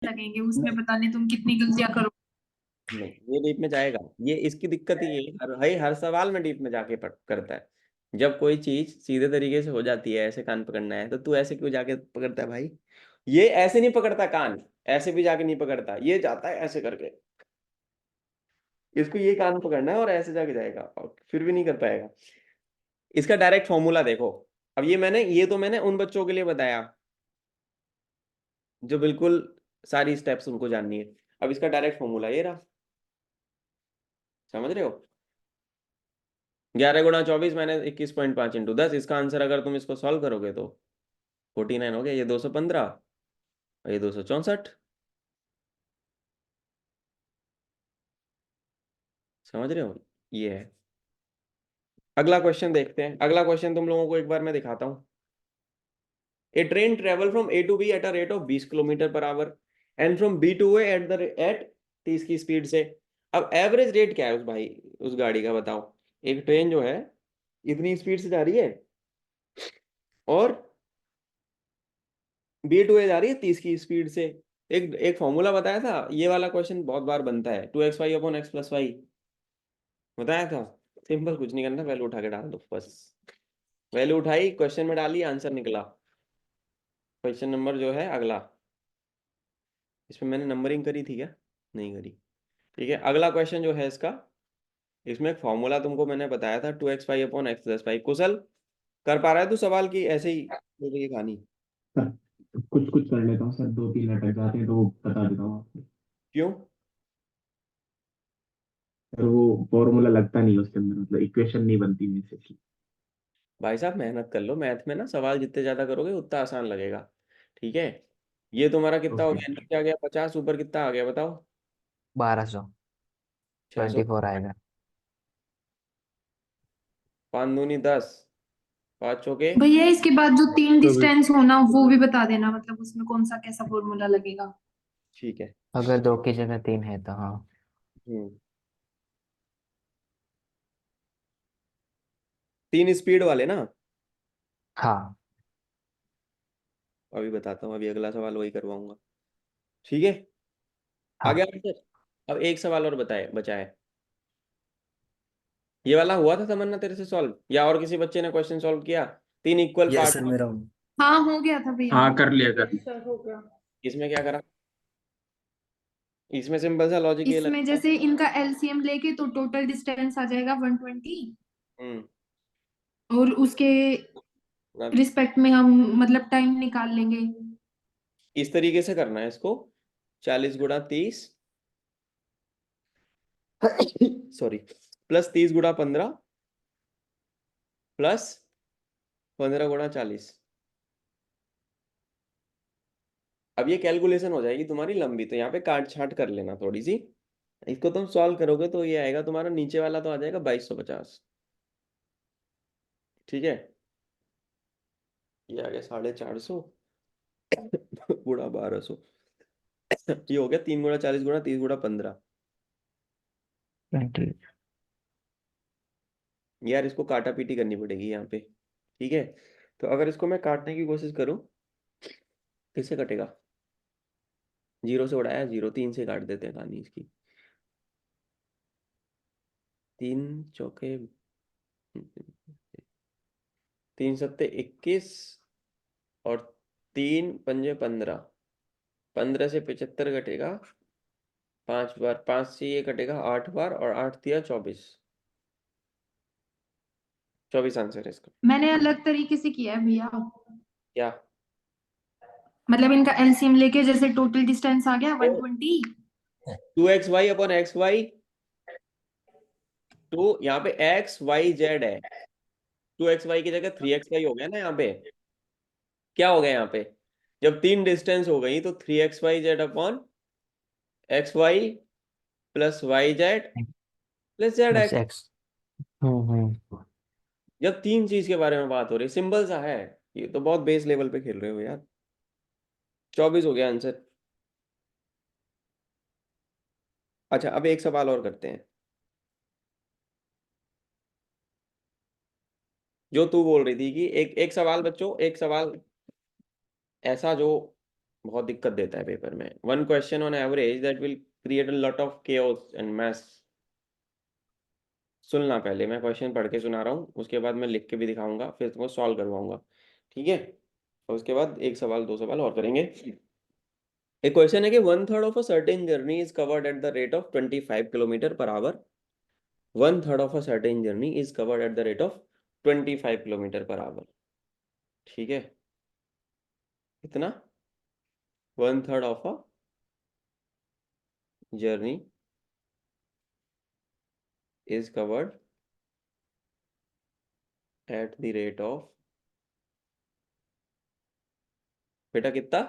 लगेंगे नहीं उसमें, पता नहीं तुम कितनी गलतियां करो। नहीं, ये डीप में जाएगा। ये इसकी दिक्कत ही है, हर सवाल में डीप में जाके करता है। जब कोई चीज सीधे तरीके से हो जाती है, ऐसे कान पकड़ना है, तो तू ऐसे क्यों जाके पकड़ता है भाई? ये ऐसे नहीं पकड़ता कान, ऐसे भी जाके नहीं पकड़ता, ये जाता है ऐसे करके। इसको ये कान पकड़ना है और ऐसे जाके जाएगा, और फिर भी नहीं कर पाएगा। इसका डायरेक्ट फॉर्मूला देखो। अब ये तो मैंने उन बच्चों के लिए बताया जो बिल्कुल सारी स्टेप्स उनको जाननी है। अब इसका डायरेक्ट फॉर्मूला ये रहा, समझ रहे हो? 11 × 24 - 21.5 × 10, इसका आंसर अगर तुम इसको सॉल्व करोगे तो 49 हो गया। ये 215 और ये 264। समझ रहे हो? ये है। अगला क्वेश्चन देखते हैं। अगला क्वेश्चन तुम लोगों को एक बार मैं दिखाता हूँ। A train travel from A to B at a rate of 20 kilometre per hour and from B to A at 30 की स्पीड से। अब एवरेज रेट क्या है उस भाई, उस गाड़ी का बताओ। एक ट्रेन जो है इतनी स्पीड से जा रही है और बी टू ए जा रही है 30 की स्पीड से। एक एक फॉर्मूला बताया था, ये वाला क्वेश्चन बहुत बार बनता है, 2xy/x+y बताया था। सिंपल, कुछ नहीं करना, वैल्यू उठा के डाल दो बस। वैल्यू उठाई, क्वेश्चन में डाली, आंसर निकला। क्वेश्चन नंबर जो है अगला, इसमें मैंने नंबरिंग करी थी क्या? नहीं करी। ठीक है, अगला क्वेश्चन जो है इसका, इसमें एक फॉर्मूला तुमको मैंने बताया था, 2xy/x+y। कुशल, कर पा रहा है तू सवाल की ऐसे ही हो गई है कहानी? सर कुछ कुछ कर लेता हूँ सर, 2-3 अटक जाते हैं तो वो बता देता हूँ आपको। क्यों? सर वो फॉर्मूला लगता नहीं है उसके अंदर, मतलब इक्वेशन नहीं बनती मेरे से। भाई साहब मेहनत कर लो, मैथ में ना सवाल जितने ज्यादा करोगे उतना आसान लगेगा। ठीक है। ये तुम्हारा कितना हो ओके। गया, नीचे आ गया 50, ऊपर कितना आ गया बताओ? 1200। 600। 24 आएगा। 5 दूनी 10, 5 चौके। भैया इसके बाद जो तीन तो भी डिस्टेंस होना वो भी बता देना, मतलब उसमें कौन सा कैसा फॉर्मूला लगेगा। ठीक है। अगर 2 की जगह 3 है तो हाँ। हम्म। 3 स्पीड वाले ना? हाँ। अभी बताता हूँ, अभी अगला सवाल वही करवाऊंगा। ठीक है। आगे हाँ। आंसर। अब एक सवाल और बताए बचा है। ये वाला हुआ था तमन्ना तेरे से सॉल्व, या और किसी बच्चे ने क्वेश्चन सॉल्व किया? 3 इक्वल यस पार्ट। सर मेरा। हाँ हो गया था भैया। हाँ कर लिया कर यस लिया। सर हो गया। इसमें क्या करा? इसमें सिंपल सा लॉजिक ये इसमें लगा। जैसे इनका एलसीएम लेके तो टोटल डिस्टेंस आ जाएगा 120, हम्म। और उसके रिस्पेक्ट में हम मतलब टाइम निकाल लेंगे। इस तरीके से करना है इसको, 40 × 30 सॉरी, प्लस 30 × 15 प्लस 15 × 40। अब ये कैलकुलेशन हो जाएगी तुम्हारी लंबी, तो यहाँ पे काट छाट कर लेना थोड़ी सी। इसको तुम सॉल्व करोगे तो ये आएगा तुम्हारा, नीचे वाला तो आ जाएगा 2250। ठीक है। ये आ गया 450 गुणा 1200। ये हो गया 3 × 40 × 30 × 15। 20। यार इसको काटा पीटी करनी पड़ेगी यहाँ पे। ठीक है। तो अगर इसको मैं काटने की कोशिश करूँ, किससे कटेगा? 0 से उड़ाया 0, 3 से काट देते हैं कहानी इसकी। 3 चौके 3 सत्ते 21 और 3 पंजे 15। 15 से 75 कटेगा 5 बार, 5 से ये कटेगा 8 बार, और 8 × 3 = 24। 24 आंसर है इसका। मैंने अलग तरीके से किया है भैया। क्या? मतलब इनका एलसीएम लेके जैसे टोटल डिस्टेंस आ गया 120। 2xy/xy, तो यहाँ पे XYZ है। 2xy की जगह 3xy हो गया ना यहाँ पे। क्या हो गया यहाँ पे? जब 3 डिस्टेंस हो गई तो 3xyz/xy प्लस yz प्लस बस zx। एक्स। हम्म। जब 3 चीज के बारे में बात हो रही, सिंपल सा है। ये तो बहुत बेस लेवल पे खेल रहे हो यार। 24 हो गया आंसर। अच्छा, अब एक सवाल और करते हैं। जो तू बोल रही थी कि एक एक सवाल बच्चों, एक सवाल ऐसा जो बहुत दिक्कत देता है पेपर में। One question on average that will create a lot of chaos and mess. सुनना, पहले मैं क्वेश्चन पढ़ के सुना रहा हूँ, उसके बाद मैं लिख के भी दिखाऊंगा, फिर तुमको सॉल्व करवाऊंगा, ठीक है? और उसके बाद एक सवाल दो सवाल और करेंगे। एक क्वेश्चन है कि 1/3 of a certain journey is covered at the rate of 25 kilometre per our. 1/3 of a certain journey is covered at the rate of 25 kilometre per our. ठीक है, कितना? 1/3 of a journey is covered at the rate of, बेटा कितना?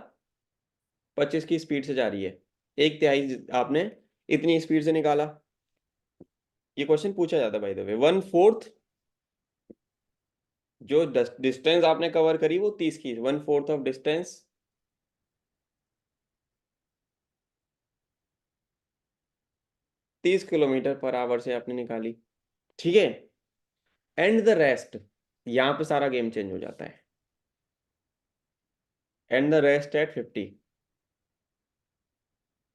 25 की speed से जा रही है। एक तिहाई आपने इतनी स्पीड से निकाला। ये क्वेश्चन पूछा जाता है बाय द वे। 1/4 जो डिस्टेंस आपने कवर करी वो 30 की, 1/4 of distance 30 kilometre per our से आपने निकाली, ठीक है? एंड द रेस्ट, यहां पे सारा गेम चेंज हो जाता है। And the rest at 50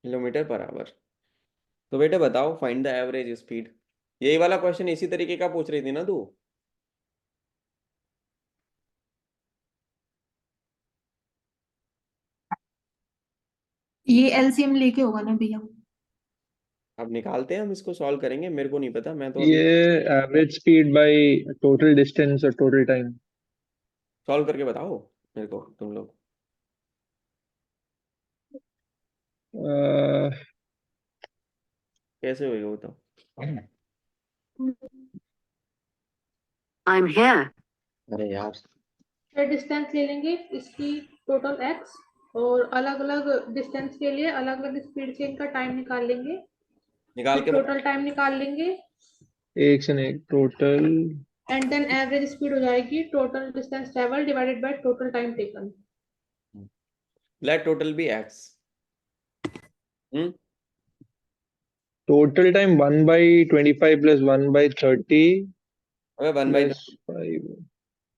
kilometre per our. तो बेटा बताओ, फाइंड द एवरेज स्पीड। यही वाला क्वेश्चन इसी तरीके का पूछ रही थी ना तू? ये एलसीएम लेके होगा ना भैया? अब निकालते हैं, हम इसको सॉल्व करेंगे, मेरे को नहीं पता, मैं तो ये अभी average speed by total distance और टोटल टाइम। सॉल्व करके बताओ मेरे को तुम लोग। कैसे होएगा वो तो? I'm here. अरे यार, डिस्टेंस ले लेंगे इसकी टोटल एक्स, और अलग अलग डिस्टेंस के लिए अलग अलग स्पीड से इनका टाइम निकाल लेंगे, निकाल फिर के टोटल टाइम निकाल लेंगे, एक से नहीं, total. And then average speed हो जाएगी total distance travel divided by total time taken. Let total be X. Total time 1/25 plus 1/30 अबे 1/5 प्लस 5।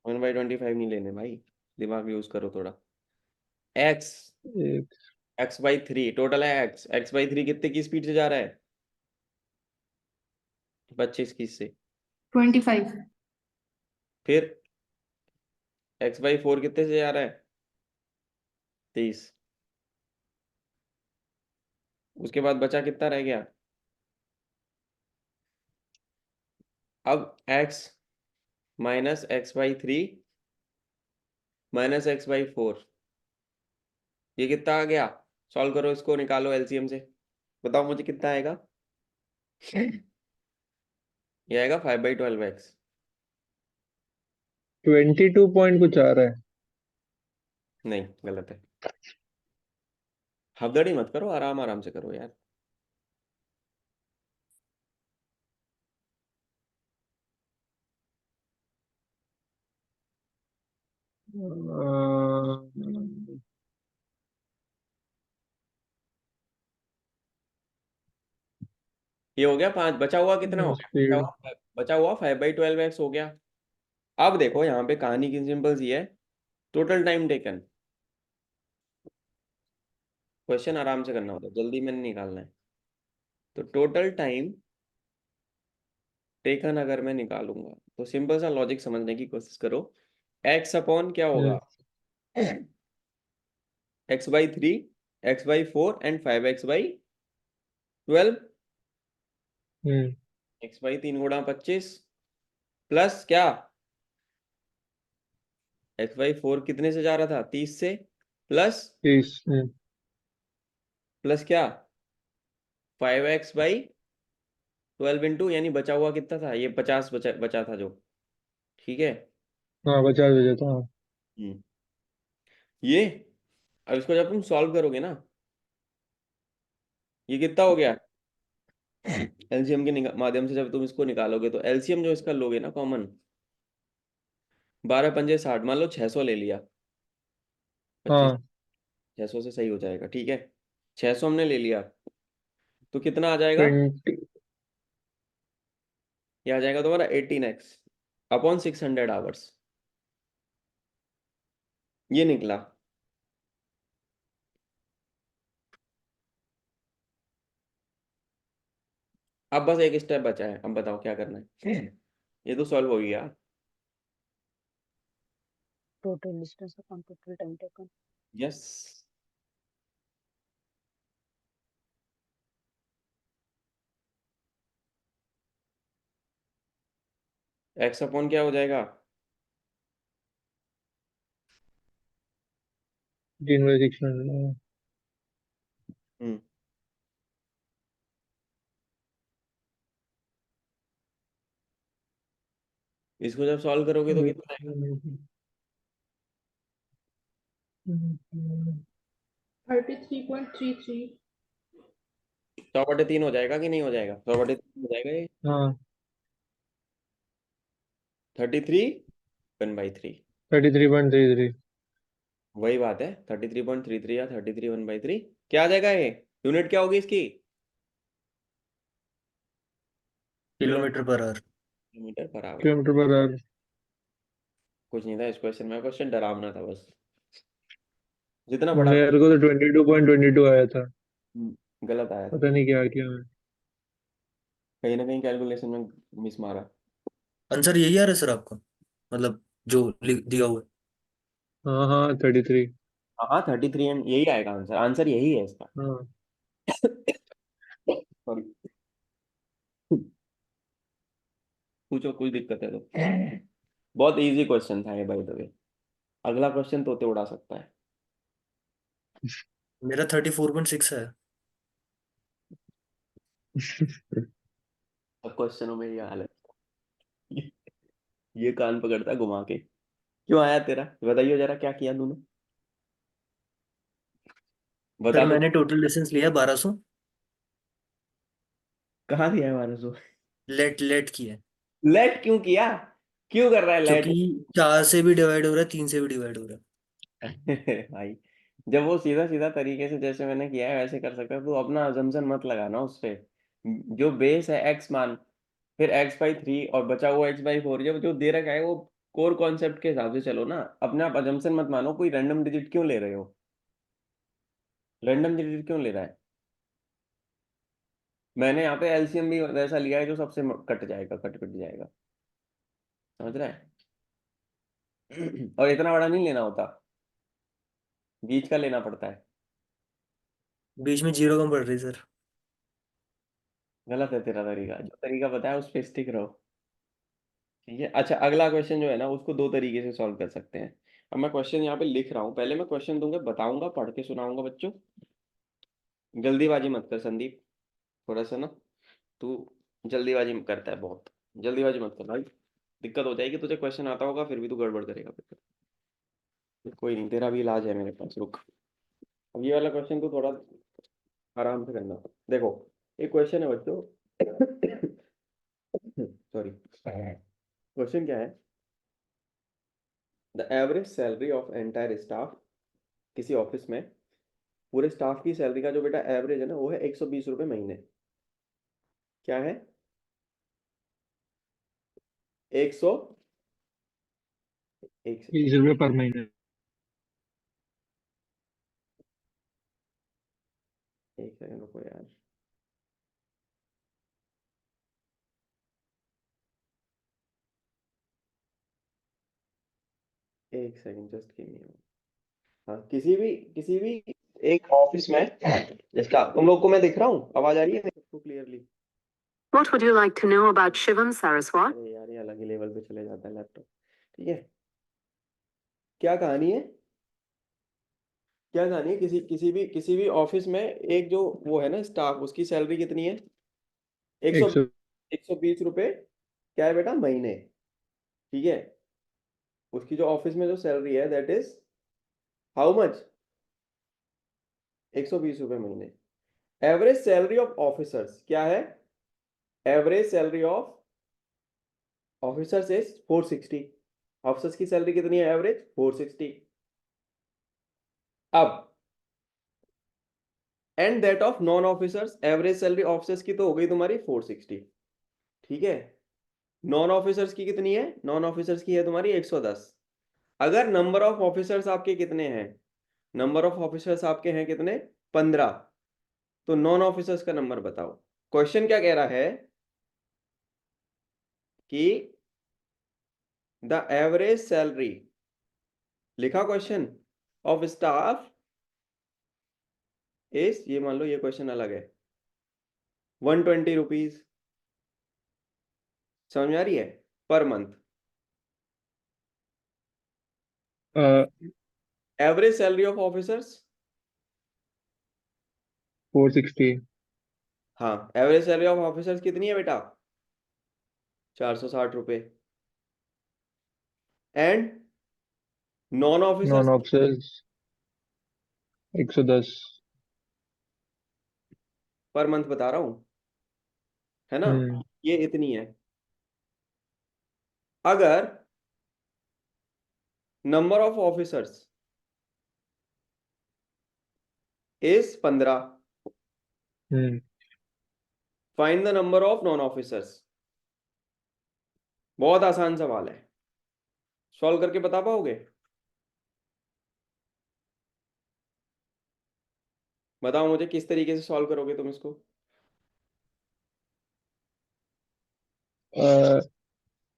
1/25 नहीं लेने भाई, दिमाग यूज करो थोड़ा। एक्स, एक x/3 टोटल है। x/3 कितने की स्पीड से जा रहा है? 25 की से। 25। फिर x/4 कितने से जा रहा है? 30। उसके बाद बचा कितना रह गया? अब x minus x/3 minus x/4, ये कितना आ गया? सॉल्व करो इसको, निकालो एलसीएम से, बताओ मुझे कितना आएगा? ये आएगा 5/12x। 22 पॉइंट कुछ आ रहा है। नहीं, गलत है। हफदड़ी मत करो, आराम आराम से करो यार। ये हो गया 5, बचा हुआ कितना हो गया? स्पीड बचा हुआ 5/12x हो गया। अब देखो यहाँ पे कहानी की सिंपल सी है, टोटल टाइम टेकन। क्वेश्चन आराम से करना होता है, जल्दी में नहीं निकालना है। तो टोटल टाइम टेकन अगर मैं निकालूंगा तो सिंपल सा लॉजिक समझने की कोशिश करो। x अपॉन क्या होगा? x/3, x/4 and 5x/12। x/3 गुणा 25 प्लस क्या? x/4 कितने से जा रहा था? 30 से, प्लस 30। प्लस क्या? 5x/12 इंटू, यानी बचा हुआ कितना था? ये 50 बचा था जो, ठीक है? हाँ 50 बजे था। हम्म ये, अब इसको जब तुम सॉल्व करोगे ना, ये कितना हो गया? एलसीएम के माध्यम से जब तुम इसको निकालोगे तो एलसीएम जो इसका लोगे ना कॉमन, 12×5 = 60, मान लो 600 ले लिया। 25, हाँ 600 से सही हो जाएगा, ठीक है? 600 हमने ले लिया, तो कितना आ जाएगा? 20। ये आ जाएगा तुम्हारा 18x अपॉन 600 आवर्स। ये निकला। अब बस एक स्टेप बचा है, अब बताओ क्या करना है। ये तो सॉल्व हो गया। Total distance upon total time taken. Yes, x upon क्या हो जाएगा? 3/600. हम्म, इसको जब सॉल्व करोगे तो कितना आएगा? 33.33। 100/3 हो जाएगा कि नहीं हो जाएगा? 100/3 हो जाएगा ये। हाँ 33/1/3। 33.33. वही बात है, 33.33 या 33/1/3 क्या आ जाएगा ये? यूनिट क्या होगी इसकी? Kilometre per our. Kilometre per our. km/h. कुछ नहीं था इस क्वेश्चन में, क्वेश्चन डरावना था बस। जितना बड़ा मेरे को तो 22.22 आया था, गलत आया था, पता नहीं क्या किया मैं। कहीं ना कहीं कैलकुलेशन में मिस मारा। आंसर यही आ रहा है सर आपका, मतलब जो दिया हुआ है? हाँ हाँ 33. हाँ 33 एंड यही आएगा आंसर, आंसर यही है इसका। हाँ सॉरी, पूछो कुछ दिक्कत है तो। बहुत इजी क्वेश्चन था ये बाय द वे। अगला क्वेश्चन तोते उड़ा सकता है। मेरा 34.6 है। अब क्वेश्चनों में ये हालत, ये कान पकड़ता है घुमा के। क्यों आया तेरा, बताइए जरा क्या किया तूने, सर बता दो। मैंने टोटल डिस्टेंस लिया 1200। कहाँ दिया है 1200? लेट लेट किया है, लेट क्यों किया, क्यों कर रहा है लेट? क्योंकि 4 से भी डिवाइड हो रहा है, 3 से भी डिवाइड हो रहा भाई, जब वो सीधा सीधा तरीके से जैसे मैंने किया है वैसे कर सकता है, तो अपना अजम्पशन मत लगाना उस पे। जो बेस है एक्स मान, फिर x/3 और बचा हुआ x/4, जब जो दे रखा है वो कोर कॉन्सेप्ट के हिसाब से चलो ना, अपने आप अजम्पशन मत मानो। कोई रैंडम डिजिट क्यों ले रहे हो, रैंडम डिजिट क्यों ले रहा है? मैंने यहाँ पे एलसीएम भी वैसा लिया है जो सबसे कट जाएगा, कट कट जाएगा, समझ रहा है? और इतना बड़ा नहीं लेना होता, बीच का लेना पड़ता है। है। बीच में जीरो कम पड़ रही सर। गलत है तेरा तरीका, जो तरीका बताया उस पर स्टिक रहो, ठीक है? अच्छा, अगला क्वेश्चन जो है ना उसको दो तरीके से सॉल्व कर सकते हैं। अब मैं क्वेश्चन यहाँ पे लिख रहा हूँ, पहले मैं क्वेश्चन दूंगा, बताऊंगा, पढ़ के सुनाऊंगा बच्चों। जल्दीबाजी मत कर संदीप, थोड़ा सा ना तू जल्दीबाजी करता है बहुत, जल्दीबाजी मत कर भाई, दिक्कत हो जाएगी। तुझे क्वेश्चन आता होगा फिर भी तू गड़बड़ करेगा फिर। कोई नहीं, तेरा भी इलाज है मेरे पास, रुक। अब ये वाला क्वेश्चन तो थोड़ा आराम से करना। देखो, एक क्वेश्चन है बच्चों, सॉरी, क्वेश्चन क्या है? The average salary of entire staff, किसी ऑफिस में पूरे स्टाफ की सैलरी का जो बेटा एवरेज है ना वो है 120 रुपये महीने। क्या है? 100, एक 20 रुपये पर महीने. एक सेकंड रुको यार, एक सेकंड जस्ट गिव मी। हाँ, किसी भी एक ऑफिस में, जिसका तुम लोग को मैं दिख रहा हूँ, आवाज आ रही है मेरे को clearly? What would you like to know about Shivam Saraswat? अरे यार, ये अलग ही लेवल पे चले जाता है लैपटॉप, ठीक है? क्या कहानी है, क्या कहानी है? किसी भी ऑफिस में एक जो वो है ना स्टाफ, उसकी सैलरी कितनी है? 100, 100. 120 रुपये क्या है बेटा महीने, ठीक है? उसकी जो ऑफिस में जो सैलरी है दैट इज हाउ मच? 120 रुपये महीने। एवरेज सैलरी ऑफ ऑफिसर्स क्या है? Average salary of officers is 460। Officers की सैलरी कितनी है एवरेज? 460। अब and that of non officers, average salary officers की तो हो गई तुम्हारी 460, ठीक है? नॉन ऑफिसर्स की कितनी है? नॉन ऑफिसर्स की है तुम्हारी 110। अगर नंबर ऑफ ऑफिसर्स आपके कितने हैं? नंबर ऑफ ऑफिसर्स आपके हैं कितने? 15। तो नॉन ऑफिसर्स का नंबर बताओ, क्वेश्चन क्या कह रहा है कि द एवरेज सैलरी, लिखा क्वेश्चन, ऑफ स्टाफ इज, ये मान लो ये क्वेश्चन अलग है, 120 रुपीज, समझ में आ रही है, per month. Average salary of officers, 460. हाँ एवरेज सैलरी ऑफ ऑफिसर्स कितनी है बेटा, 460 रुपए। And non non officers, officers 110. Per month बता रहा हूं, है ना, हम्म. ये इतनी है। अगर number of officers is 15, hmm. Find the number of non officers. बहुत आसान सवाल है, सॉल्व करके बता पाओगे? बताओ मुझे किस तरीके से सॉल्व करोगे तुम इसको?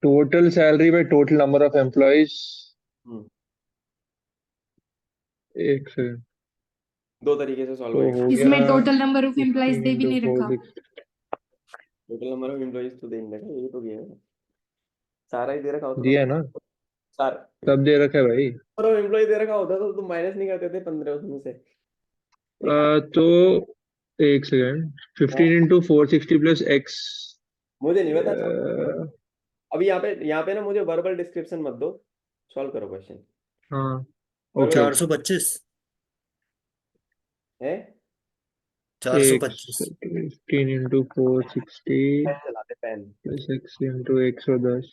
Total salary by total number of employees. Hmm, एक सेकंड. दो तरीके से सॉल्व तो होएगा। हो इसमें गया टोटल नंबर ऑफ एम्प्लॉइज 15 दे भी into नहीं रखा। 460. टोटल नंबर ऑफ एम्प्लॉइज तो दे नहीं रखा, ये तो दिया है, सारा ही दे रखा होता दिया है ना. सारा सब दे रखा है भाई. नंबर ऑफ एम्प्लॉय दे रखा होता तो तुम माइनस नहीं करते थे 15 उसमें से। तो एक सेकंड. 15 into 460 plus x. मुझे नहीं पता, अभी यहाँ पे ना मुझे वर्बल डिस्क्रिप्शन मत दो, सॉल्व करो क्वेश्चन। हाँ. Verbal okay. 425 है, 425 15 into 460 पेन चलाते, pen plus x into 110.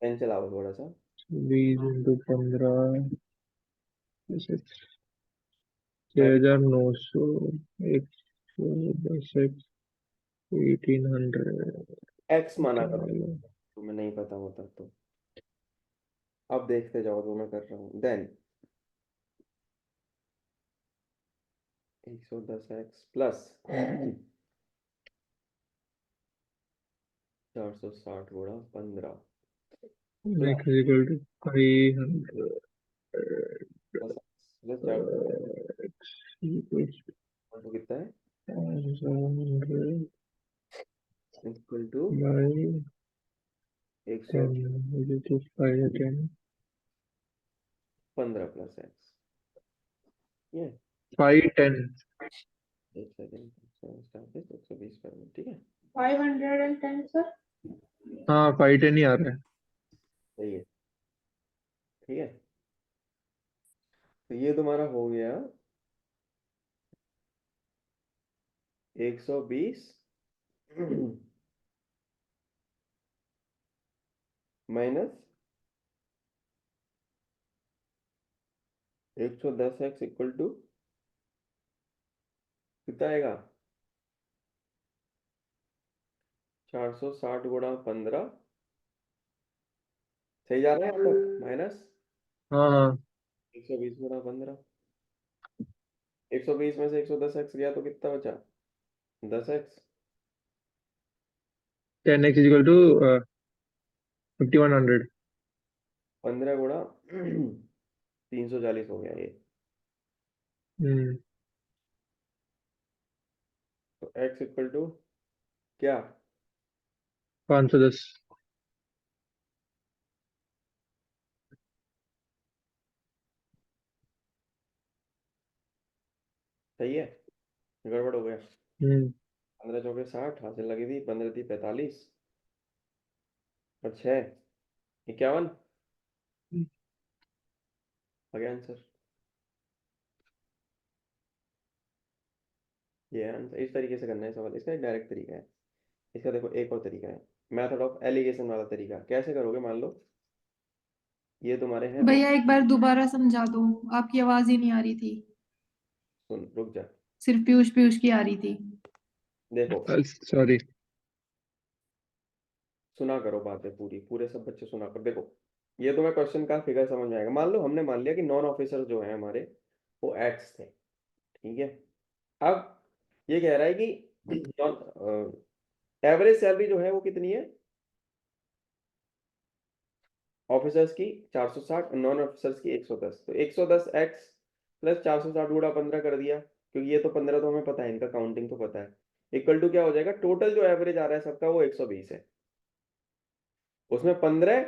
Pen चलाओ थोड़ा सा। 20 into 15 plus x. मैं 6900. 110 x. 1800. एक्स माना करो, तुम्हें नहीं पता होता तो अब देखते जाओ जो मैं कर रहा हूँ। देन 110x प्लस 460 गुणा 15 x is equal to 500. Plus 400 x equals तो कितना है, 700 equal to by 115 10 is equal to 510. Plus X, ये 510. एक सेकंड, 120 पर मिनट, ठीक है, 510 सर। हाँ 510 ही आ रहा है. सही है, ठीक है। तो ये तुम्हारा हो गया 120 माइनस 110x इक्वल टू कितना आएगा, 460 गुणा 15, सही जा रहा है यहाँ तक, माइनस हाँ हाँ. 120 गुणा 15, 120 में से 110x गया तो कितना बचा, 10x, 10x is equal to 5100. 15 गुणा 340 हो गया ये। तो x इक्वल टू क्या, 510. सही है, गड़बड़ हो गया। हम्म. 15 चौके 60, हासिल लगी थी, 15 थी 45 और 6 51, आ गया आंसर। ये आंसर, इस तरीके से करना है सवाल, इसका एक डायरेक्ट तरीका है। इसका देखो एक और तरीका है, मेथड ऑफ एलिगेशन वाला तरीका। कैसे करोगे, मान लो ये तुम्हारे हैं, भैया एक बार दोबारा समझा दो, आपकी आवाज ही नहीं आ रही थी, सुन रुक जा, सिर्फ पीयूष पीयूष की आ रही थी। देखो सॉरी. सुना करो बातें पूरी, पूरे सब बच्चे सुना करो। देखो ये तुम्हें क्वेश्चन का फिगर समझ में आएगा। मान लो हमने मान लिया कि नॉन ऑफिसर जो है हमारे वो एक्स थे, ठीक है। अब ये कह रहा है कि एवरेज सैलरी जो है वो कितनी है ऑफिसर्स की 460, नॉन ऑफिसर्स की 110। तो 110 एक्स प्लस 460 गुणा 15 कर दिया, क्योंकि ये तो 15 तो हमें पता है, इनका काउंटिंग तो पता है, इक्वल टू क्या हो जाएगा, टोटल जो एवरेज आ रहा है सबका वो 120 है, उसमें 15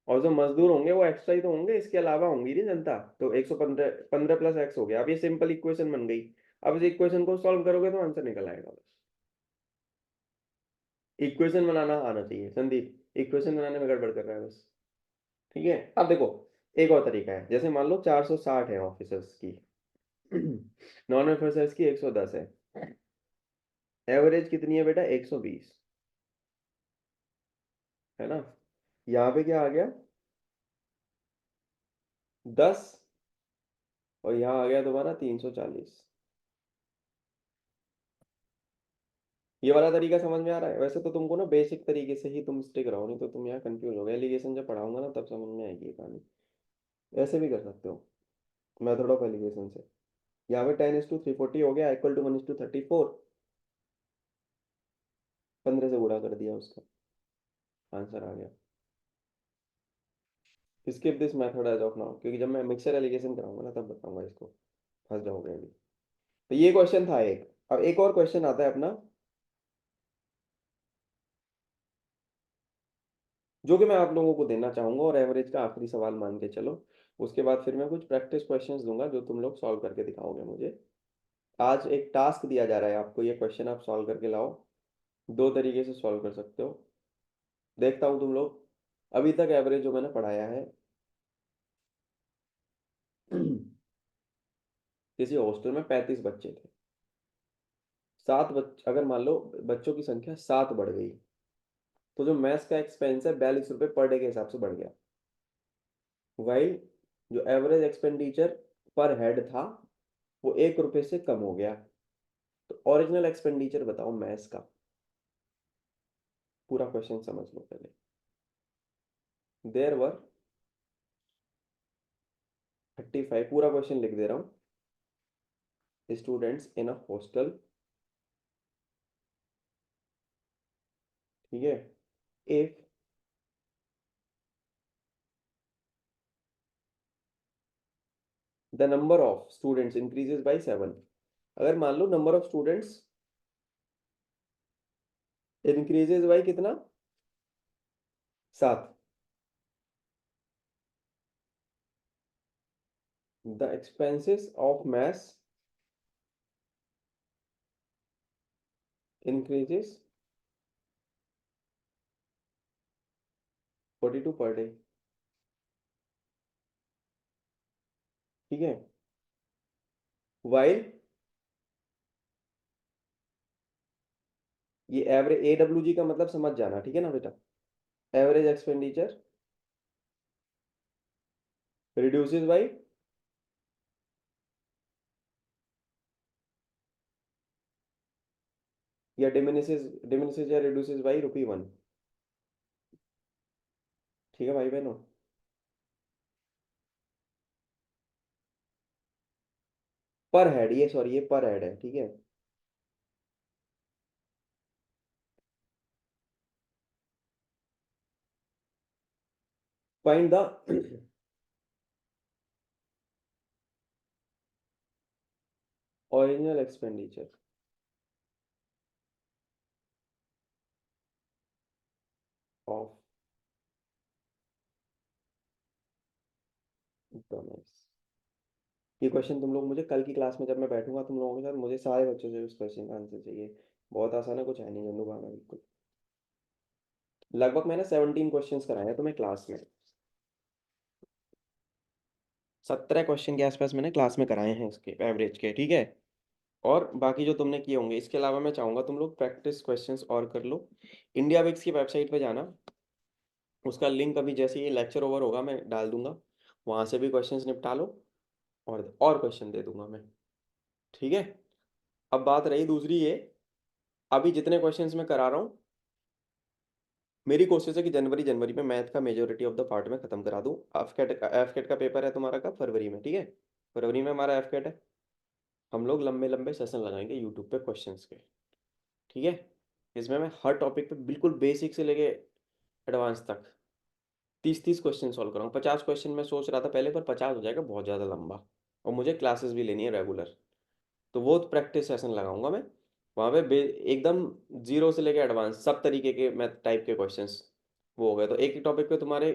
और जो मजदूर होंगे वो एक्स्ट्रा ही तो होंगे, इसके अलावा होंगी नहीं जनता, तो 115 15 प्लस एक्स हो गया। अब ये सिंपल इक्वेशन बन गई। अब इस इक्वेशन को सॉल्व करोगे तो आंसर निकल आएगा बस। इक्वेशन बनाना आना चाहिए संदीप, इक्वेशन बनाने में गड़बड़ कर रहा है बस। ठीक है, अब देखो एक और तरीका है, जैसे मान लो 460 है ऑफिसर्स की, नॉन ऑफिसर्स की 110 है, एवरेज कितनी है बेटा 120, है ना। यहाँ पे क्या आ गया 10 और यहाँ आ गया तुम्हारा 340। ये वाला तरीका समझ में आ रहा है। वैसे तो तुमको ना बेसिक तरीके से ही तुम स्टिक रहो, नहीं तो तुम यहाँ कंफ्यूज हो गए। एलिगेशन जब पढ़ाऊंगा ना तब समझ में आएगी ये कहानी। ऐसे भी कर सकते हो मेथड ऑफ एलिगेशन से। यहाँ पे 10:340 हो गया, इक्वल टू 1:34, 15 से गुणा कर दिया, उसका आंसर आ गया। Skip this method as of now, क्योंकि जब मैं मिक्सर एलिगेशन कराऊंगा ना तब बताऊंगा इसको, फंस जाओगे अभी। तो ये क्वेश्चन था एक। अब एक और क्वेश्चन आता है अपना, जो कि मैं आप लोगों को देना चाहूंगा, और एवरेज का आखिरी सवाल मान के चलो। उसके बाद फिर मैं कुछ प्रैक्टिस क्वेश्चंस दूंगा जो तुम लोग सॉल्व करके दिखाओगे मुझे। आज एक टास्क दिया जा रहा है आपको, ये क्वेश्चन आप सॉल्व करके लाओ। दो तरीके से सॉल्व कर सकते हो। देखता हूँ तुम लोग अभी तक एवरेज जो मैंने पढ़ाया है किसी हॉस्टल में 35 बच्चे थे, 7 बच्चे, अगर मान लो बच्चों की संख्या 7 बढ़ गई, तो जो मैथ्स का एक्सपेंस है 42 रुपये पर डे के हिसाब से बढ़ गया। वाइल जो एवरेज एक्सपेंडिचर पर हेड था वो 1 रुपये से कम हो गया। तो ओरिजिनल एक्सपेंडिचर बताओ मैथ्स का। पूरा क्वेश्चन समझ लो पहले। देयर वर 35, पूरा क्वेश्चन लिख दे रहा हूँ, स्टूडेंट्स इन अ हॉस्टल, ठीक है। If the number of students increases by 7, अगर मान लो number of students increases by कितना 7, the expenses of maths increases 42 per day, ठीक है। वाइल ये एवरेज AWG का मतलब समझ जाना, ठीक है ना बेटा। एवरेज एक्सपेंडिचर रिड्यूसेस बाय या डिमिनिशेस या रिड्यूसेस बाय ₹1, ठीक है भाई बहनों। पर हेड, ये सॉरी ये पर हेड है, ठीक है। Find the original expenditure of the maths. ये क्वेश्चन तुम लोग मुझे कल की क्लास में जब मैं बैठूंगा तुम लोगों के साथ, मुझे सारे बच्चों से उस क्वेश्चन का आंसर चाहिए। बहुत आसान है, कुछ है नहीं गंदू गाना बिल्कुल। लगभग मैंने 17 क्वेश्चंस कराए हैं तुम्हें क्लास में, 17 क्वेश्चन के आसपास मैंने क्लास में कराए हैं इसके एवरेज के, ठीक है। और बाकी जो तुमने किए होंगे, इसके अलावा मैं चाहूंगा तुम लोग प्रैक्टिस क्वेश्चंस और कर लो। इंडिया विक्स की वेबसाइट पे जाना, उसका लिंक अभी जैसे ये लेक्चर ओवर होगा मैं डाल दूंगा, वहां से भी क्वेश्चंस निपटा लो, और क्वेश्चन दे दूंगा मैं, ठीक है। अब बात रही दूसरी ये, अभी जितने क्वेश्चंस मैं करा रहा हूँ, मेरी कोशिश है कि जनवरी में मैथ का मेजोरिटी ऑफ द पार्ट में खत्म करा दूँ। एफकेट का पेपर है तुम्हारा कब, फरवरी में, ठीक है। फरवरी में हमारा एफकेट है। हम लोग लंबे लंबे सेशन लगाएंगे यूट्यूब पे क्वेश्चंस के, ठीक है। इसमें मैं हर टॉपिक पे बिल्कुल बेसिक से लेके एडवांस तक 30-30 क्वेश्चन सॉल्व कराऊँ। 50 क्वेश्चन मैं सोच रहा था पहले, पर 50 हो जाएगा बहुत ज़्यादा लंबा, और मुझे क्लासेस भी लेनी है रेगुलर, तो वो प्रैक्टिस सेशन लगाऊंगा मैं वहाँ पे। एकदम जीरो से लेके एडवांस सब तरीके के मैथ टाइप के क्वेश्चंस वो हो गए, तो एक टॉपिक पे तुम्हारे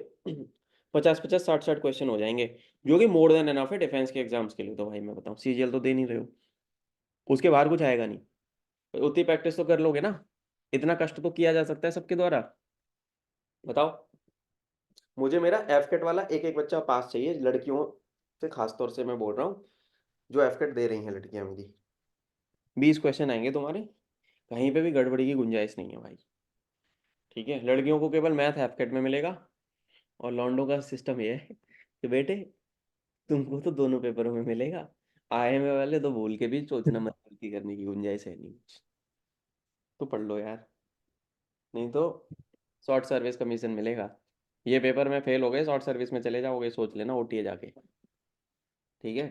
50-50 60-60 क्वेश्चन हो जाएंगे, जो कि मोर देन एनफ है डिफेंस के एग्जाम्स के लिए। तो भाई मैं बताऊँ, सीजीएल तो दे नहीं रहे हो, उसके बाहर कुछ आएगा नहीं, उतनी प्रैक्टिस तो कर लोगे ना, इतना कष्ट तो किया जा सकता है सबके द्वारा। बताओ, मुझे मेरा एफकेट वाला एक एक बच्चा पास चाहिए, लड़कियों से खास तौर से मैं बोल रहा हूँ, जो एफकेट दे रही हैं लड़कियां मेरी। 20 क्वेश्चन आएंगे तुम्हारे, कहीं पे भी गड़बड़ी की गुंजाइश नहीं है भाई, ठीक है। लड़कियों को केवल मैथ एफकेट में मिलेगा, और लॉन्डो का सिस्टम ये है कि बेटे तुमको तो दोनों पेपरों में मिलेगा, आईएमए वाले तो भूल के भी सोचना मत, गलती करने की गुंजाइश है नहीं कुछ, तो पढ़ लो यार, नहीं तो शॉर्ट सर्विस कमीशन मिलेगा। ये पेपर में फेल हो गए, शॉर्ट सर्विस में चले जाओगे, सोच लेना ओटीए जाके, ठीक है।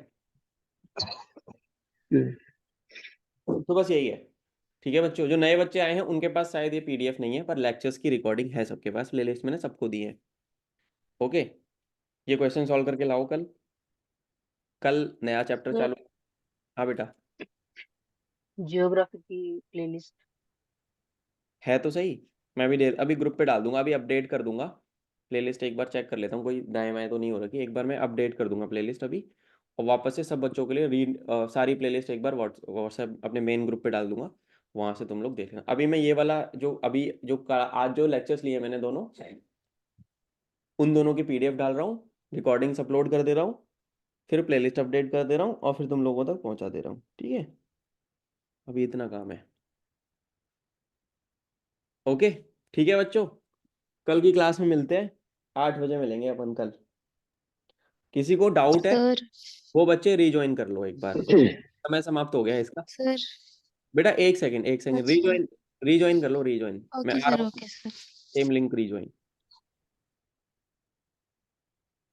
तो बस यही है, ठीक है बच्चों। जो नए बच्चे आए हैं उनके पास शायद ये पीडीएफ नहीं है, पर लेक्चर्स की रिकॉर्डिंग है सबके पास, प्लेलिस्ट में ना सबको दी है। ओके, ये क्वेश्चन सॉल्व करके लाओ कल, कल नया चैप्टर सर चालू। हाँ बेटा, जियोग्राफी की प्लेलिस्ट है तो सही, मैं भी अभी ग्रुप पे डाल दूंगा, अभी अपडेट कर दूंगा प्लेलिस्ट। एक बार चेक कर लेता हूँ कोई दाएं बाएं तो नहीं हो रखी, एक बार मैं अपडेट कर दूंगा प्लेलिस्ट अभी, और वापस से सब बच्चों के लिए सारी प्लेलिस्ट एक बार व्हाट्सएप अपने मेन ग्रुप पे डाल दूंगा, वहां से तुम लोग देख लेना। अभी मैं ये वाला जो अभी जो आज जो लेक्चर्स लिए मैंने दोनों, उन दोनों की पीडीएफ डाल रहा हूँ, रिकॉर्डिंग्स अपलोड कर दे रहा हूँ, फिर प्लेलिस्ट अपडेट कर दे रहा हूँ, और फिर तुम लोगों तक पहुंचा दे रहा हूँ, ठीक है। अभी इतना काम है। ओके, ठीक है बच्चों, कल की क्लास में मिलते हैं, 8 बजे मिलेंगे अपन कल। किसी को डाउट है सर वो बच्चे रिज्वाइन कर लो एक बार, समय समाप्त हो गया है इसका। सर बेटा एक सेकंड अच्छा रिज्वाइन रिज्वाइन कर लो, रिज्वाइन मैं ओके आ सर रहा हूँ, okay sir same link rejoin.